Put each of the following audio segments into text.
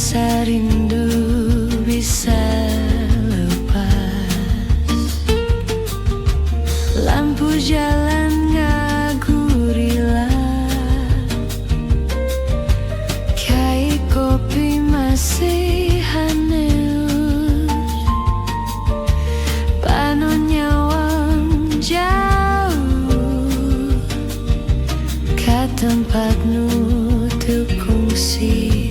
Rasa rindu bisa lepas, lampu jalan ngagurilah, kai kopi masih haneus, panon nyawang jauh ka tempat nu teu kongsi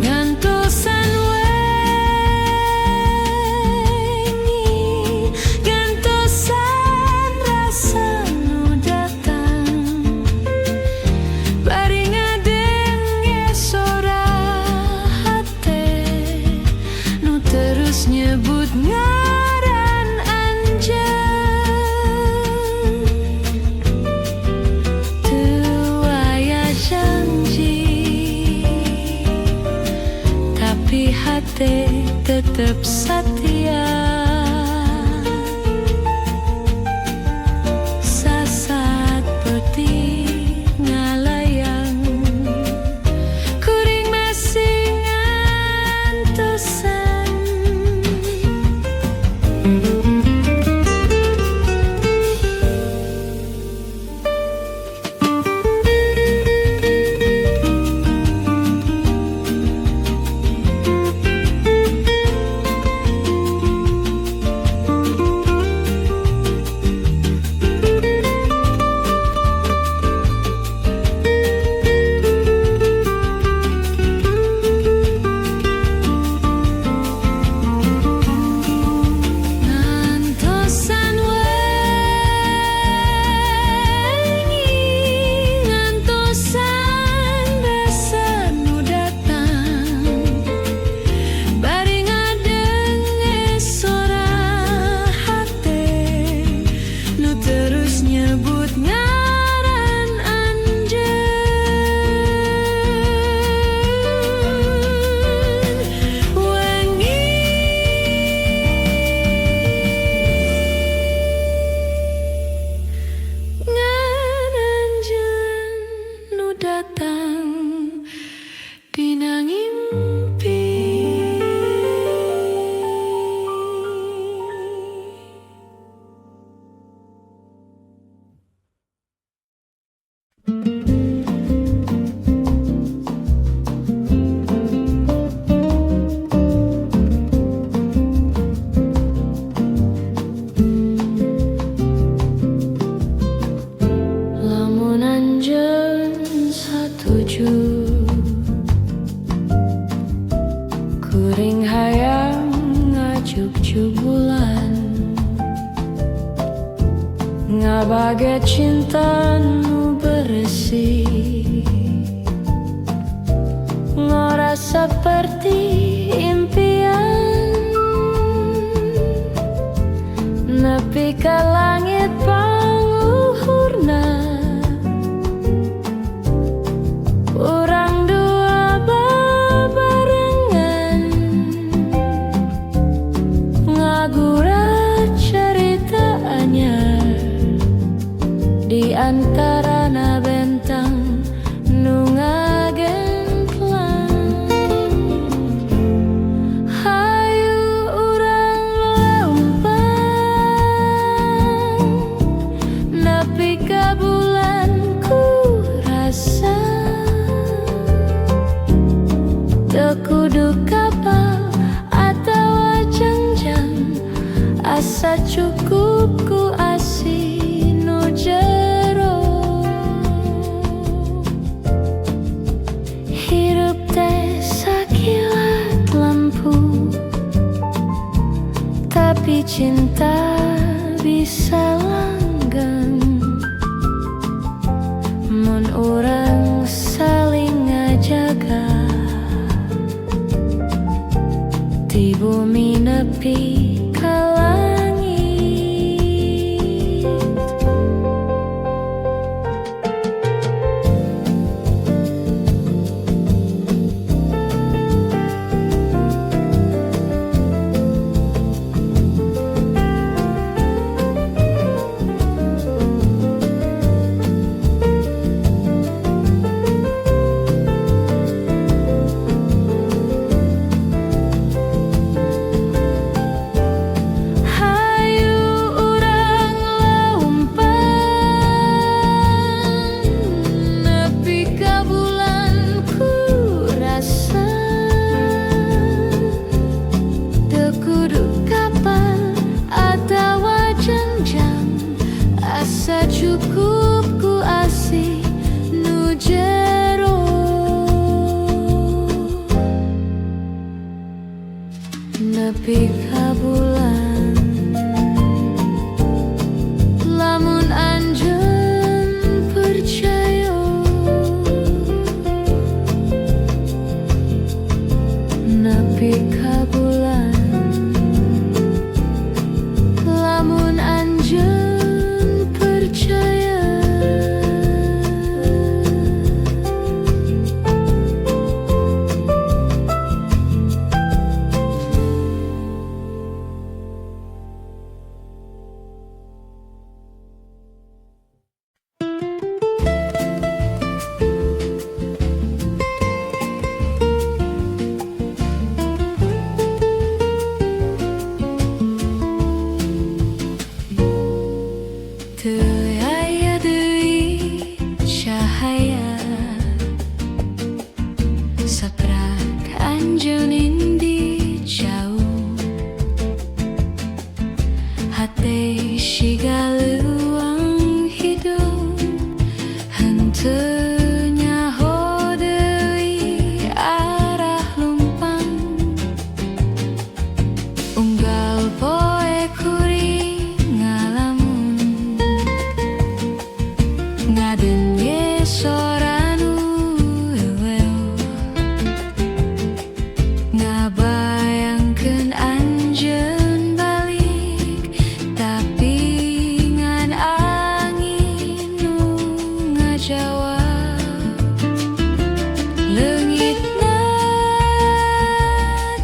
ngantosan wengi, ngantosan rasa nu datang, bari ngadenge sora hate nu terus nyebut ngaran anjeun. Teu aya janji tapi hati tetap setia. Sasaat peti ngalayang, kuring masih ngantosan. Kuring hayang ngajuk-juk bulan, ngabage cinta nu bersih, ngora seperti impian, nepi ka langit panguhurna. Urang dua babarengan, ngagura cerita anyar di antarana bentang nu ngagemplang. Hayu urang lempang nepi ka bulan, ku rasa teu kudu kapal atawa jangjang, asa cukup ku asih nu jero. Hirup teh sakilat lampu, tapi cinta bisa langgeng mun urang saling ngajaga. Di bumi nepi ka langit, nepi ka bulan. Lamun anjeun percaya nepi ka bulan. Lamun anjeun percaya. Teu aya deui cahaya saprak anjeun indi jauh. Hate siga leuang hidup henteu nyaho deui arah lumpang. Unggal poe kuring ngalamun ngadenye soranu eweu ngabayangkeun anjeun balik tapi ngan angin nu ngajawab. Leungitna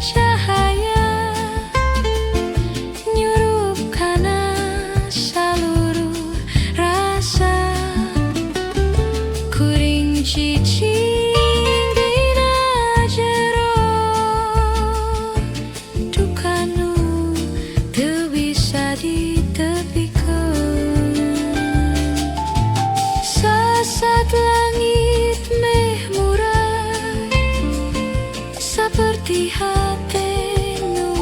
cahaya nyurup kana saluruh rasa. Kuring cicing dina jero duka nu teu bisa ditepikeun. Sasat langit meh murai saperti hate nu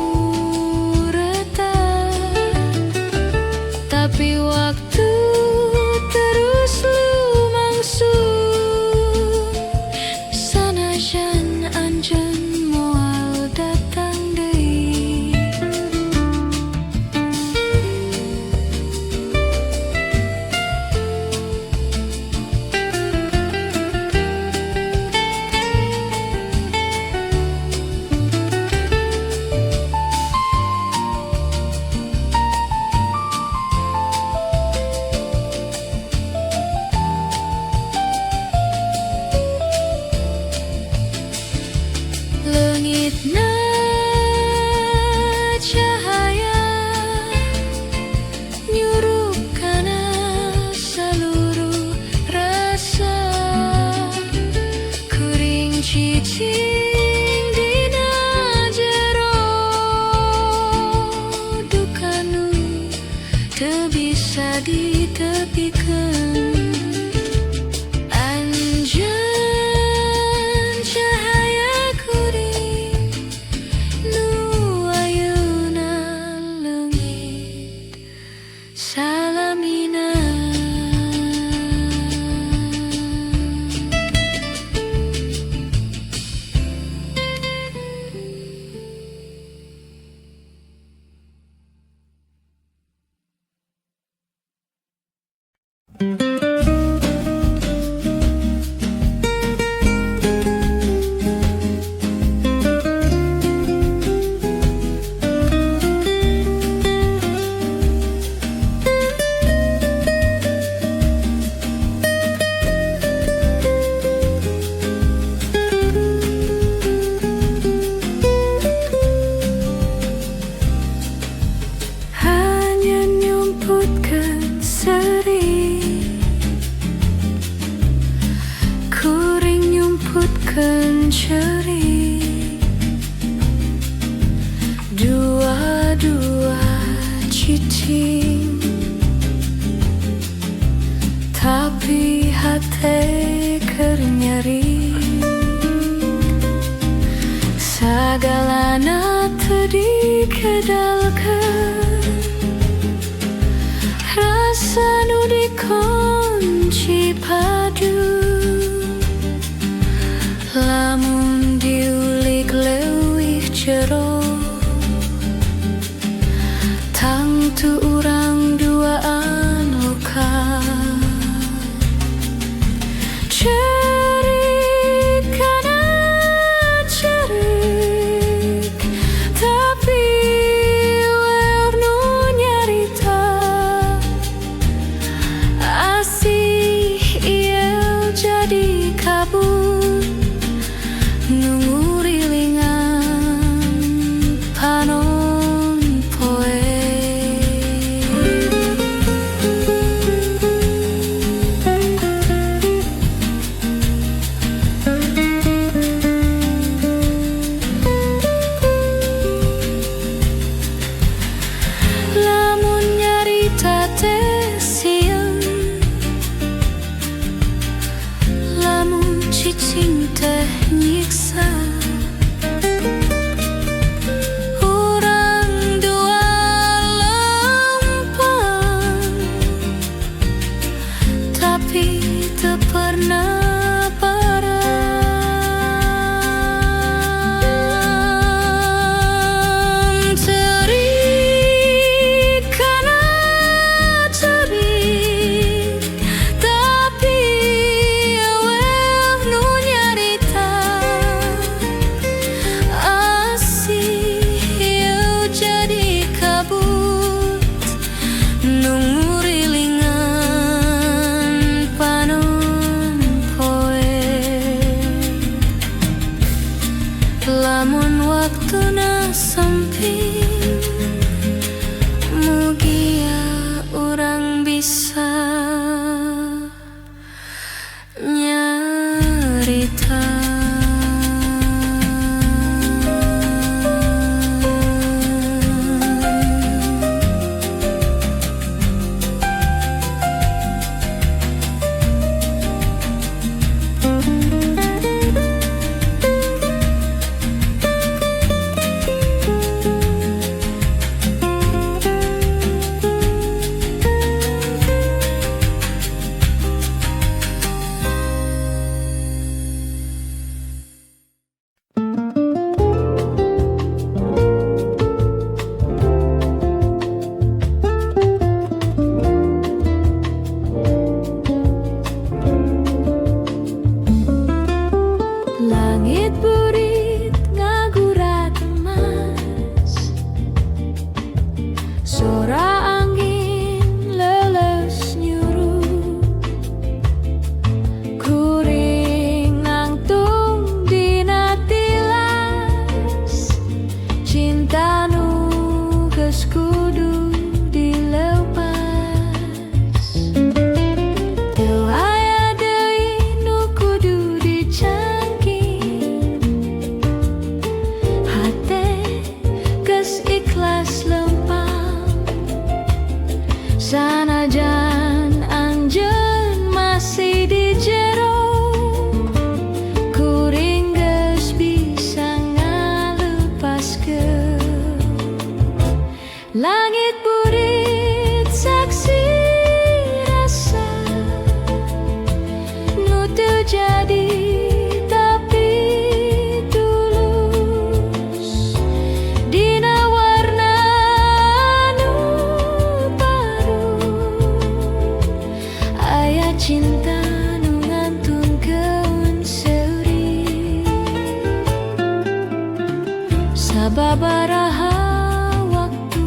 retak, tapi waktu terus lumangsung sanajan anjeun moal datang deui. Leungitna cahaya nyurup kana saluruh rasa. Kuring cicing dina jero duka nu teu bisa ditepikeun. Anjeun cahaya kuring nu ayeuna leungit salamina. Hanya nyumputkeun seri, kuring nyumputkeun ceri. Dua-dua cicing tapi hate keur nyeri. Sagalana teu dikedalkeun, rasa nu dikunci padu. Lamun diulik leuwih jero kabut nungurilingan panon poe. Lamun nyarita teh sieun, lamun cicing teh nyiksa, urang dua lempeng, tapi teu pernah bareng. Cerik kana cerik, tapi eueuh nu nyarita asih ieu jadi kabut nungurilingan panon poe. Lamun waktuna sempit, mugia urang bisa nyarita. Langit burit ngagurat emas, sora angin leles nyuruh, kuring nangtung dina tilas, cinta nu geus kudu dilepas. Teu aya deui nu kudu dicangking, hate geus ikhlas lempang, sanajan anjeun masih di jero, kuring geus bisa ngalepaskeun. Langit burit saksi rasa nu teu jadi tapi tulus, dina warna nu parung aya cinta nu ngantungkeun seuri. Sababaraha waktu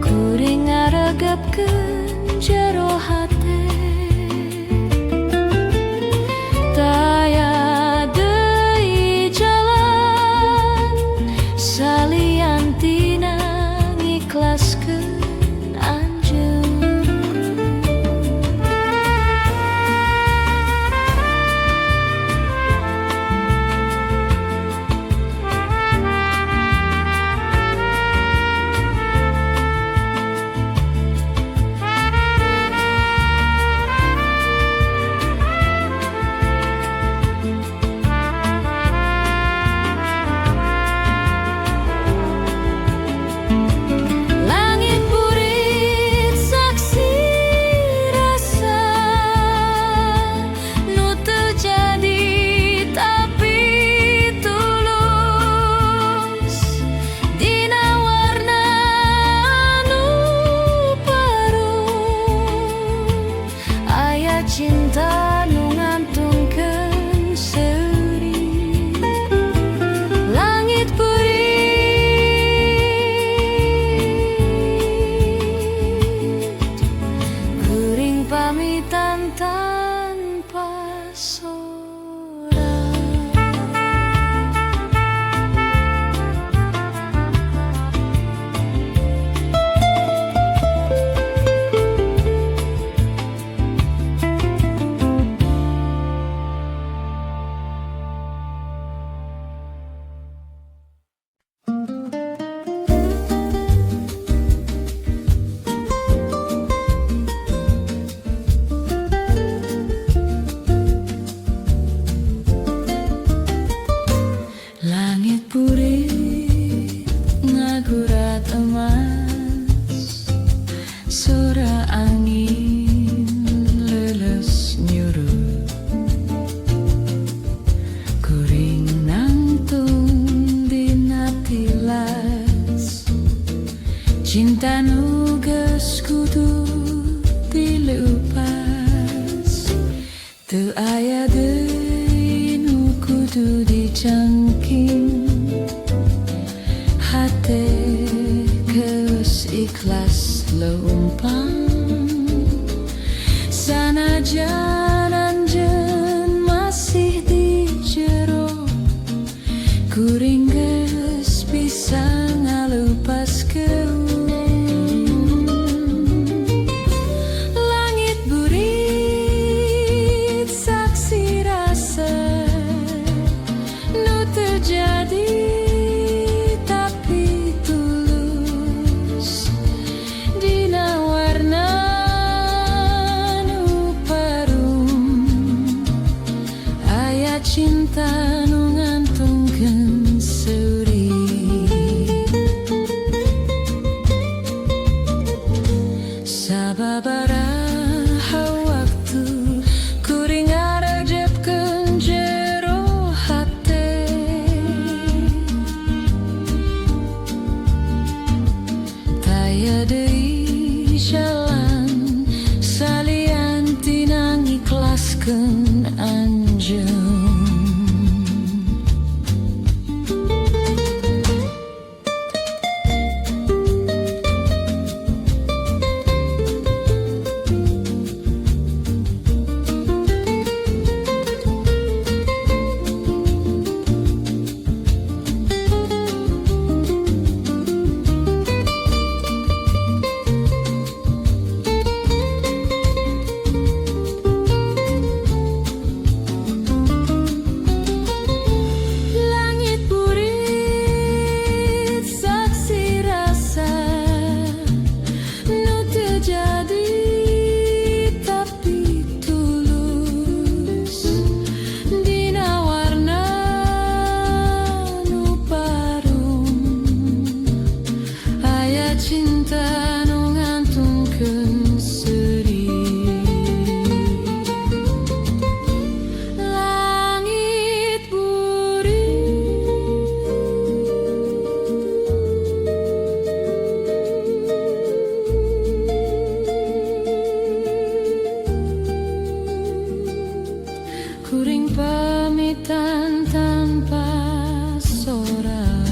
kuring ngaregepkeun jero hate, taya deui jalan salian tina ngikhlaskeun anjeun. pamitan. Langit puri ngagurat emas, suara angin leles nyuruh, kuring nangtung dina tilas, cinta nu geus kudu dilupas, teu aya deui nu kudu dicangking, hate geus ikhlas leumpang, sanajan anjeun masih di jero, kuring geus bisa ngalupaskeun. Langit burit saksi rasa nu terjadi tapi tulus, dina warna nu parum, aya cinta nu ngantungkeun seuri. Sababaraha waktu kuring ngarejepkeun jero hate, taya deui jalan salian tina ngikhlaskeun anjeun. Langit burit saksi rasa nu terjadi tapi tulus, dina warna nu parum, aya cinta nu ngantungkeun seuri. Langit kuring pamitan tanpa sorak,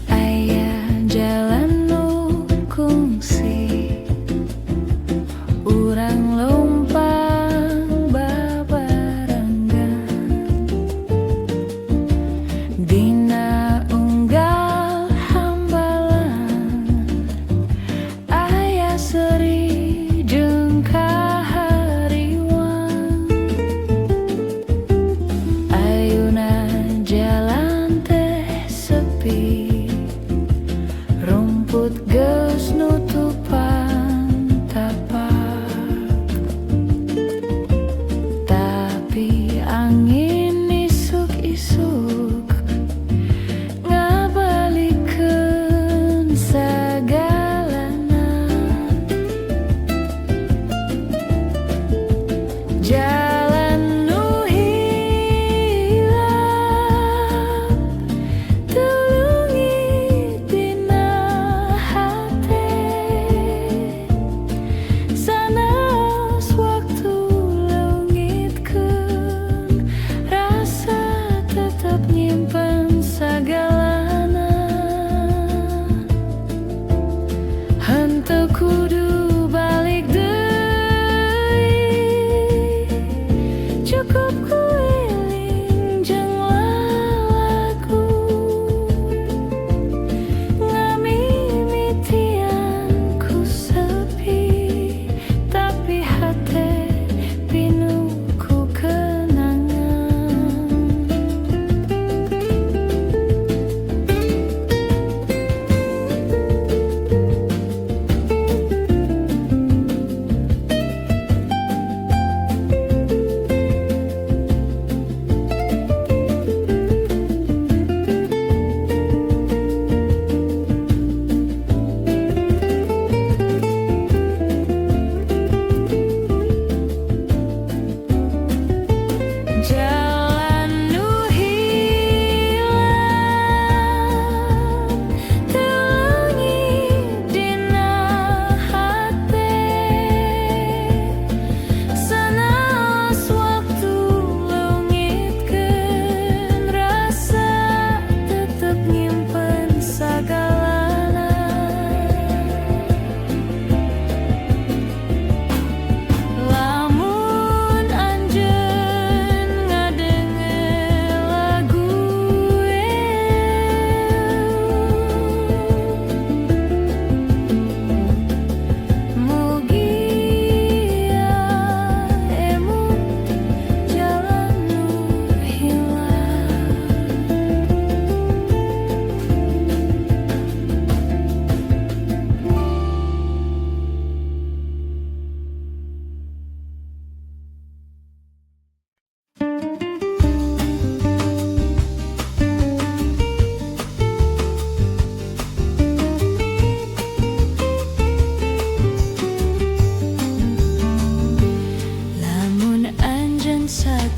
aya jalan nu kungsi, urang lo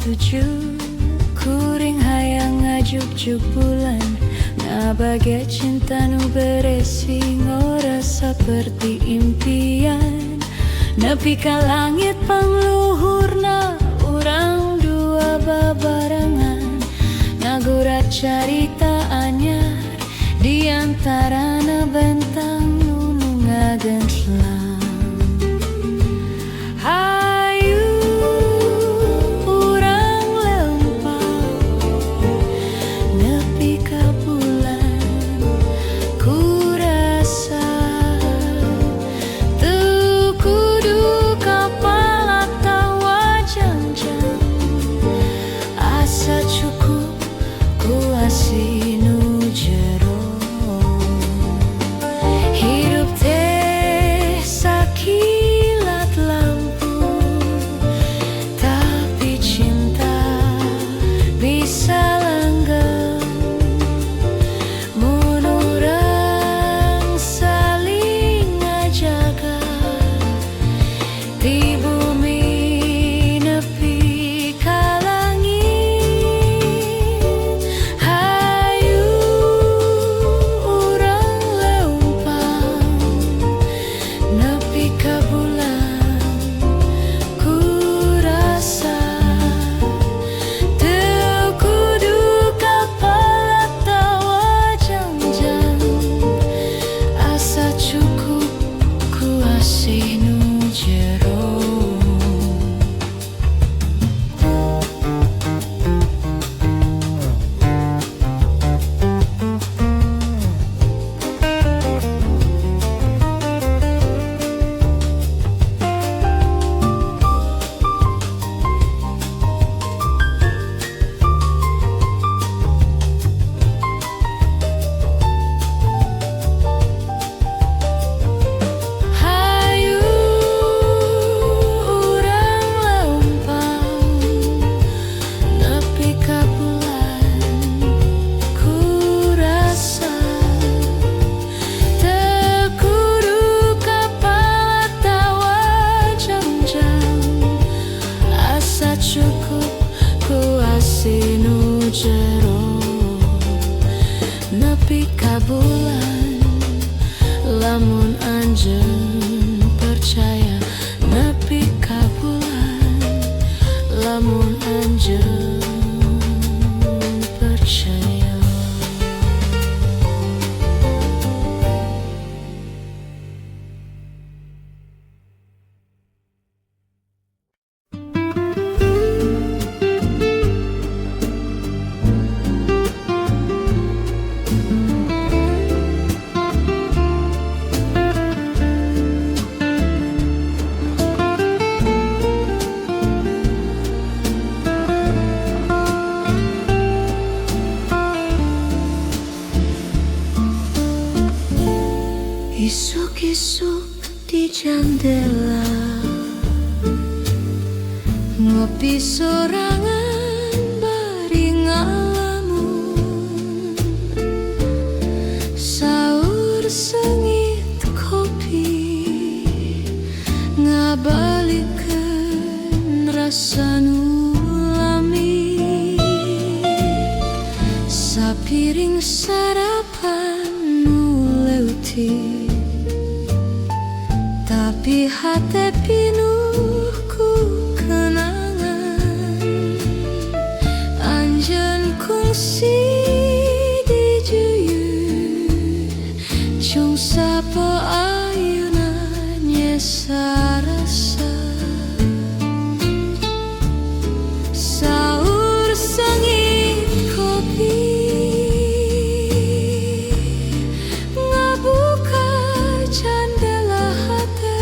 setuju kuring hayang ngajuk-juk bulan ngabage cinta nu beresi ora seperti impian nepi ka langit pangluhurna urang dua babarengan ngagurat carita anyar di antarana bentang nu ngagenslang. Nepi ka bulan lamun anjeun percaya nepi ka bulan lamun anjeun percaya. Isuk-isuk di jendela ngopi sorangan bari ngalamun saur sengit kopi ngabalikeun rasa nu lami sapiring sarapan nu leutik tapi hati pinuh ku kenangan anjeun kungsi di juyut cung sapo ayeuna nyesa rasa saur sengit kopi ngabuka jendela hati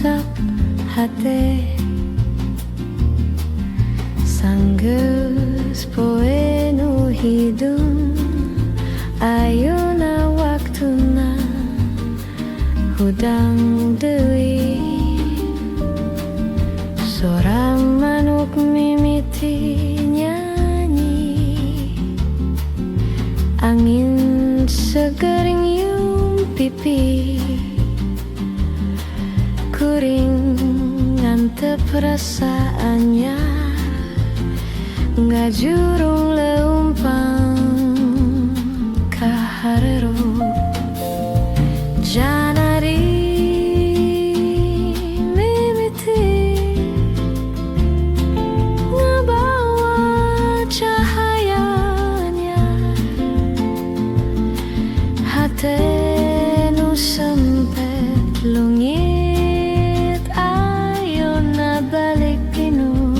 usap hati sanggeus poe nu hidung ayeuna waktuna hudang deui sora manuk mimiti nyanyi angin seger nyium pipi kuring ngantep perasaannya ngajurung leumpang kaharero janari mimiti ngebawa cahayanya hati nu sempet lungit ayeuna balik pinuh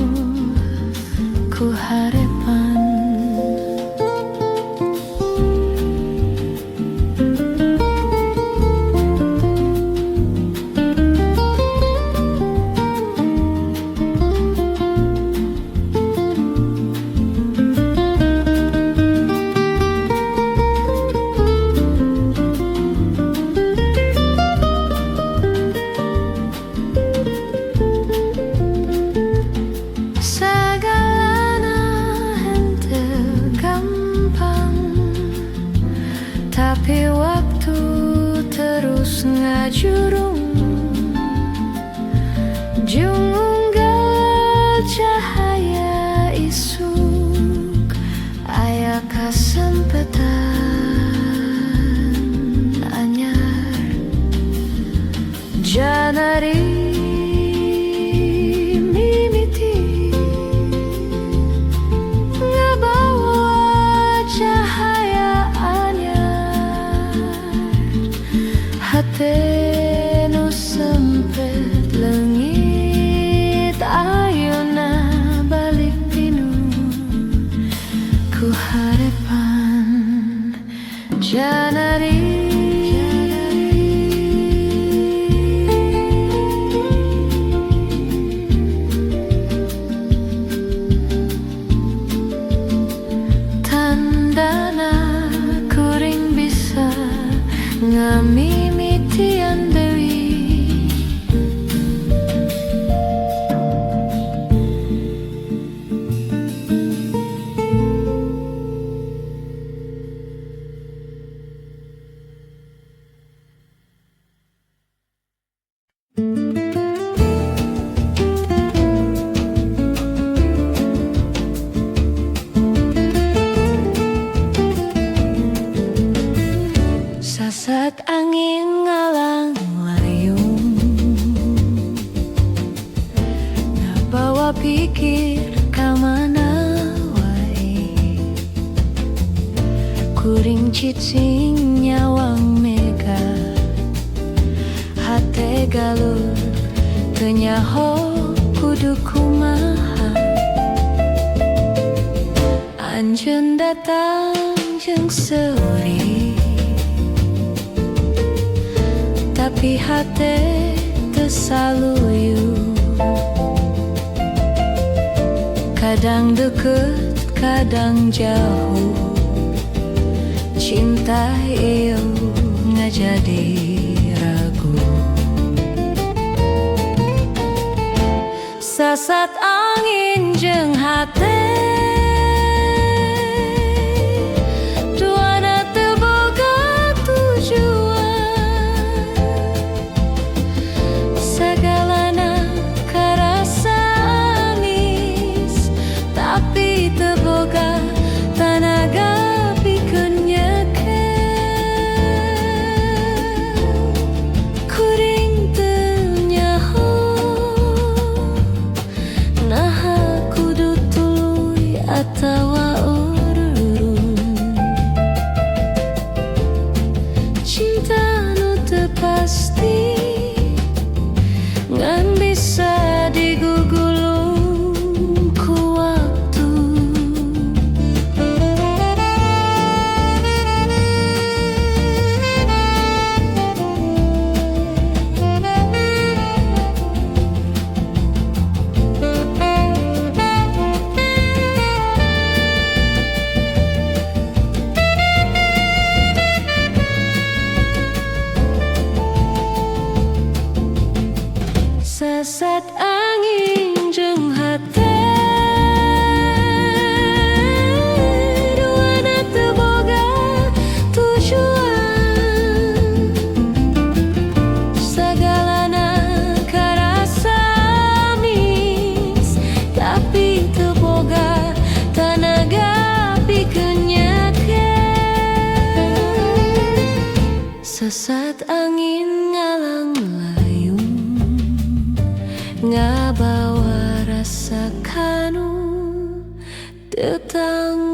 ku harepan tapi waktu terus ngajurung junggal cahaya isuk aya kasempetan anyar janari mimiti ngabawa cahaya hati nu sempet leungit ayeuna balik pinuh ku harepan janari tandana kuring bisa ngamimitian deui sasat angin ngalang layung ngabawa pikir kamana wae kuring cicing nyawang mega hate galur teu nyaho kudu kumaha anjeun datang jeung seuri tapi hati tersaluyu kadang deket kadang jauh cinta iyo ngajadi ragu sasat angin jeung hati duana teu boga tujuan segalana karasa anis tapi teu boga tanaga pikeun nyekel kuring teu nyaho naha kudu tulung Sesat angin jeung hate duana teu boga tujuan, sagalana karasa amis tapi teu boga tanaga pikeun nyakeun. Sesat angin ngalang ngabawa rasa kanu teu tanggung.